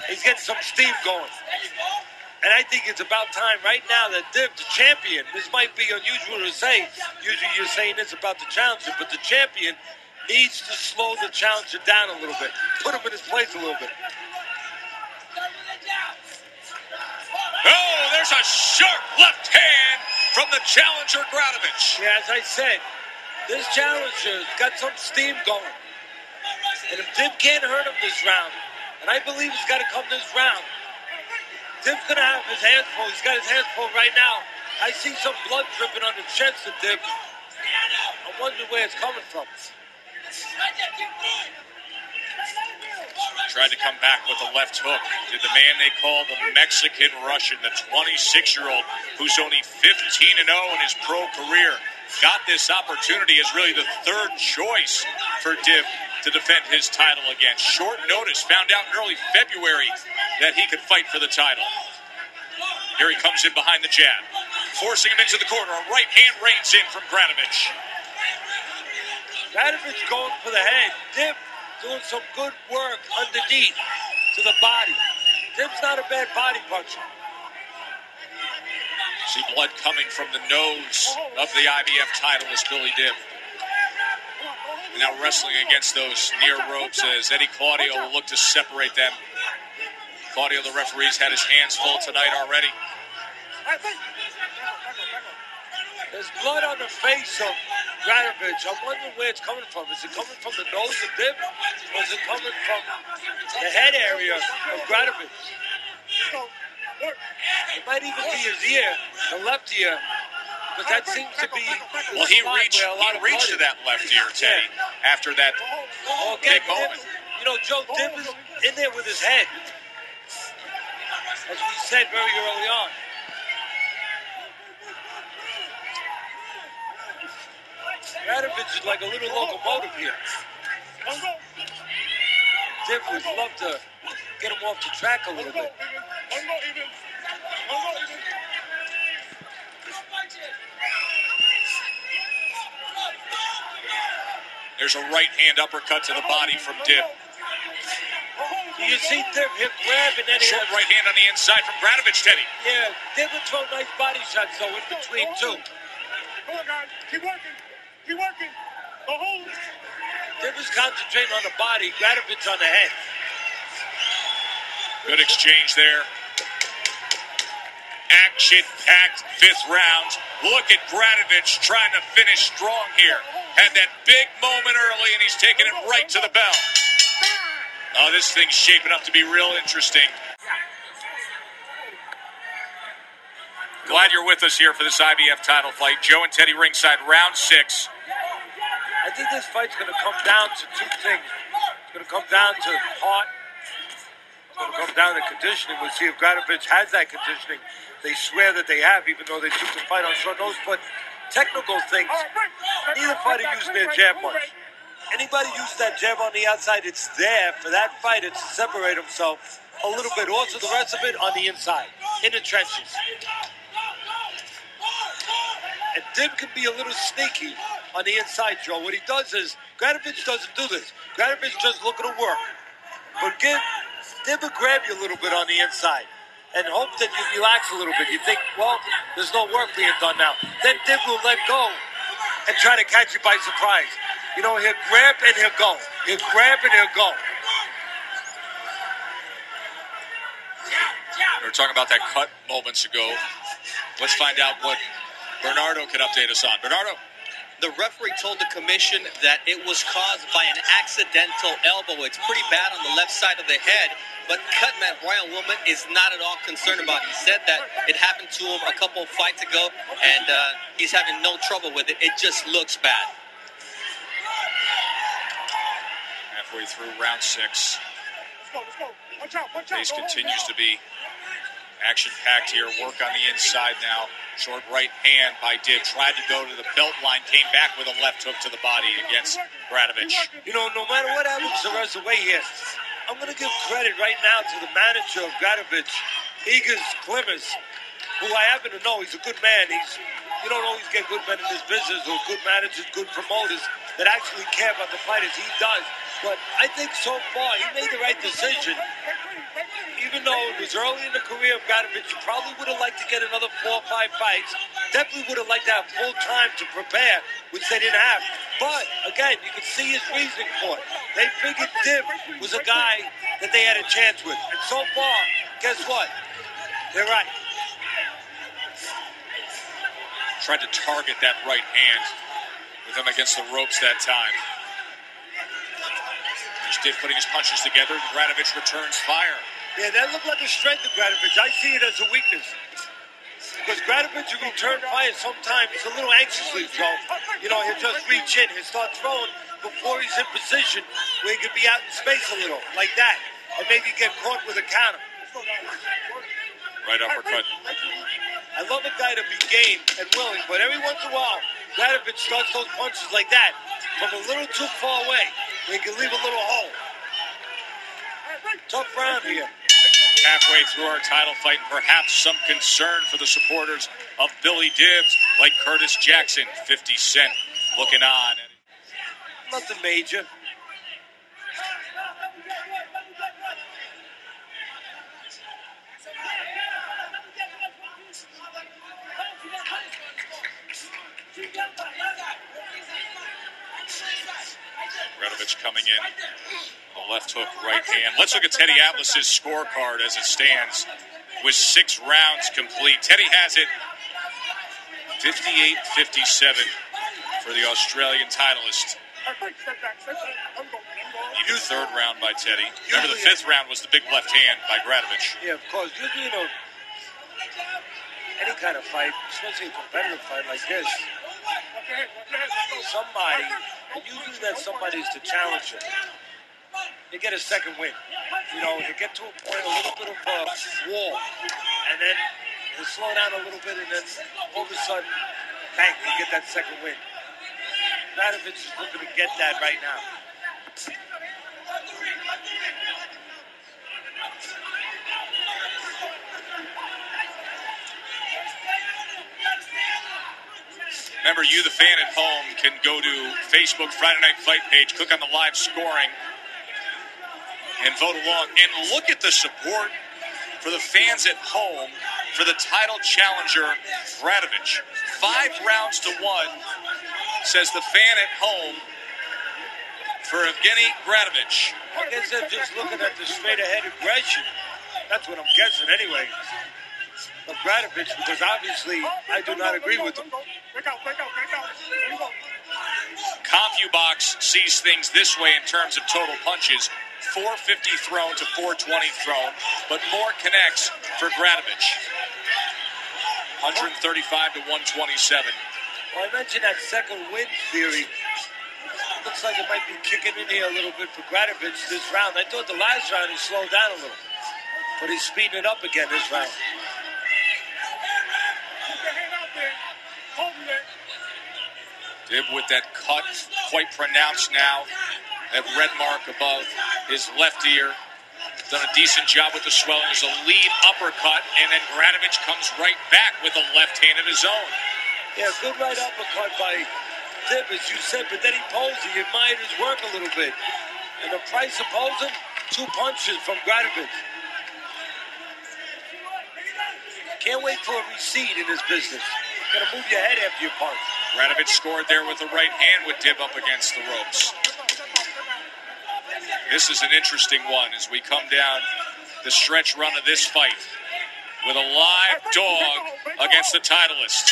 He's getting some steam going. And I think it's about time right now that Dib, the champion, this might be unusual to say. Usually you're saying this about the challenger, but the champion needs to slow the challenger down a little bit. Put him in his place a little bit. Oh, there's a sharp left hand from the challenger, Gradovich. Yeah, as I said, this challenger's got some steam going. And if Dib can't hurt him this round, and I believe it's got to come this round, Dib's going to have his hands full. He's got his hands full right now. I see some blood dripping on the chest of Dib. I'm wondering where it's coming from. Tried to come back with a left hook. Did the man they call the Mexican Russian, the 26-year-old, who's only 15-0 in his pro career, got this opportunity as really the third choice for Dib to defend his title again. Short notice, found out in early February that he could fight for the title. Here he comes in behind the jab, forcing him into the corner. A right hand reins in from Gradovich. Gradovich going for the head. Dib doing some good work underneath to the body. Dib's not a bad body puncher. See blood coming from the nose of the IBF title is Billy Dib. Now wrestling against those near ropes as Eddie Claudio will look to separate them. Claudio, the referee's had his hands full tonight already. There's blood on the face of Gradovich. I'm wondering where it's coming from. Is it coming from the nose of Dib? Or is it coming from the head area of Gradovich? It might even be his ear, the left ear. But that seems to be well, he reached to that left ear, Teddy, after that big moment. You know, Joe, Dib is in there with his head, as we said very early on. Gradovich is like a little locomotive here. Dib would love to get him off the track a little bit. There's a right hand uppercut to the body from Dib. You see Dib hip grab and then short right hand on the inside from Gradovich, Teddy. Yeah, Dib would throw nice body shots though in between too. Come on, guys, keep working. Keep working. The hold. Dib is concentrating on the body, Gradovich on the head. Good exchange there. Action-packed fifth round. Look at Gradovich trying to finish strong here. Had that big moment early, and he's taking it right to the bell. Oh, this thing's shaping up to be real interesting. Glad you're with us here for this IBF title fight. Joe and Teddy ringside, round 6. I think this fight's going to come down to two things. It's going to come down to heart. It's going to come down to conditioning. We'll see if Gradovich has that conditioning. They swear that they have, even though they took the fight on short notice. But technical things, neither fighter using their jab much. Anybody use that jab on the outside, it's there for that fighter to separate himself a little bit. Also, the rest of it on the inside, in the trenches. And Dib can be a little sneaky on the inside, Joe. What he does is, Gradovich doesn't do this. Gradovich just looking to work. But Dib will grab you a little bit on the inside and hope that you relax a little bit. You think, well, there's no work being done now. Then Dib will let go and try to catch you by surprise. You know, he'll grab and he'll go. He'll grab and he'll go. We were talking about that cut moments ago. Let's find out what Bernardo can update us on. Bernardo? The referee told the commission that it was caused by an accidental elbow. It's pretty bad on the left side of the head, but Cutman Royal Woman is not at all concerned about it. He said that it happened to him a couple of fights ago, and he's having no trouble with it. It just looks bad. Halfway through round 6. Let's go. Watch out. Pace continues to be action-packed here. Work on the inside now. Short right hand by Dib. Tried to go to the belt line. Came back with a left hook to the body against Gradovich. You know, no matter what happens the rest of the way here, I'm going to give credit right now to the manager of Gradovich, Igor Klimas, who I happen to know. He's a good man. You don't always get good men in this business, or good managers, good promoters that actually care about the fighters. He does. But I think so far he made the right decision even though it was early in the career of Gradovich, you probably would have liked to get another 4 or 5 fights. Definitely would have liked to have full time to prepare, which they didn't have. But, again, you can see his reasoning for it. They figured Dib was a guy that they had a chance with. And so far, guess what? They're right. Tried to target that right hand with him against the ropes that time. There's Dib putting his punches together. Gradovich returns fire. Yeah, that looked like a strength of Gradovich. I see it as a weakness. Because Gradovich, who return fire sometimes, he's a little anxiously throw. You know, he'll just reach in, he'll start throwing before he's in position where he could be out in space a little, like that. And maybe get caught with a counter. Right uppercut. I love a guy to be game and willing, but every once in a while, Gradovich starts those punches like that from a little too far away, where he can leave a little hole. Tough round here. Halfway through our title fight, perhaps some concern for the supporters of Billy Dibs, like Curtis Jackson, 50 Cent, looking on. Nothing major. Gradovich coming in. The left hook, right hand. Let's look at Teddy Atlas's scorecard as it stands with 6 rounds complete. Teddy has it 58-57 for the Australian titleist. Even the 3rd round by Teddy. Remember, the 5th round was the big left hand by Gradovich. Yeah, of course. Usually, you know, any kind of fight, especially a competitive fight like this, somebody, and usually that somebody is the challenger. They get a second win. You know, they get to a point, a little bit of a wall, and then they slow down a little bit, and then all of a sudden, bang, they get that second win. Gradovich is looking to get that right now. Remember, you, the fan at home, can go to Facebook Friday Night Fight page, click on the live scoring, and vote along. And look at the support for the fans at home for the title challenger, Gradovich. 5 rounds to 1, says the fan at home for Evgeny Gradovich. I guess they're just looking at the straight-ahead aggression. That's what I'm guessing anyway. Of Gradovich, because obviously I do not agree with him. CompuBox sees things this way in terms of total punches. 450 thrown to 420 thrown, but more connects for Gradovich. 135 to 127. Well, I mentioned that second win theory. Looks like it might be kicking in here a little bit for Gradovich this round. I thought the last round he slowed down a little, but he's speeding it up again this round. Dib with that cut, quite pronounced now. That red mark above his left ear. Done a decent job with the swelling. There's a lead uppercut, and then Gradovich comes right back with a left hand of his own. Yeah, good right uppercut by Dib, as you said, but then he posed. He admired his work a little bit. And the price of posing, 2 punches from Gradovich. Can't wait for a receipt in this business. You gotta move your head after you punch. Gradovich scored there with the right hand with Dib up against the ropes. This is an interesting one as we come down the stretch run of this fight with a live dog against the titleist.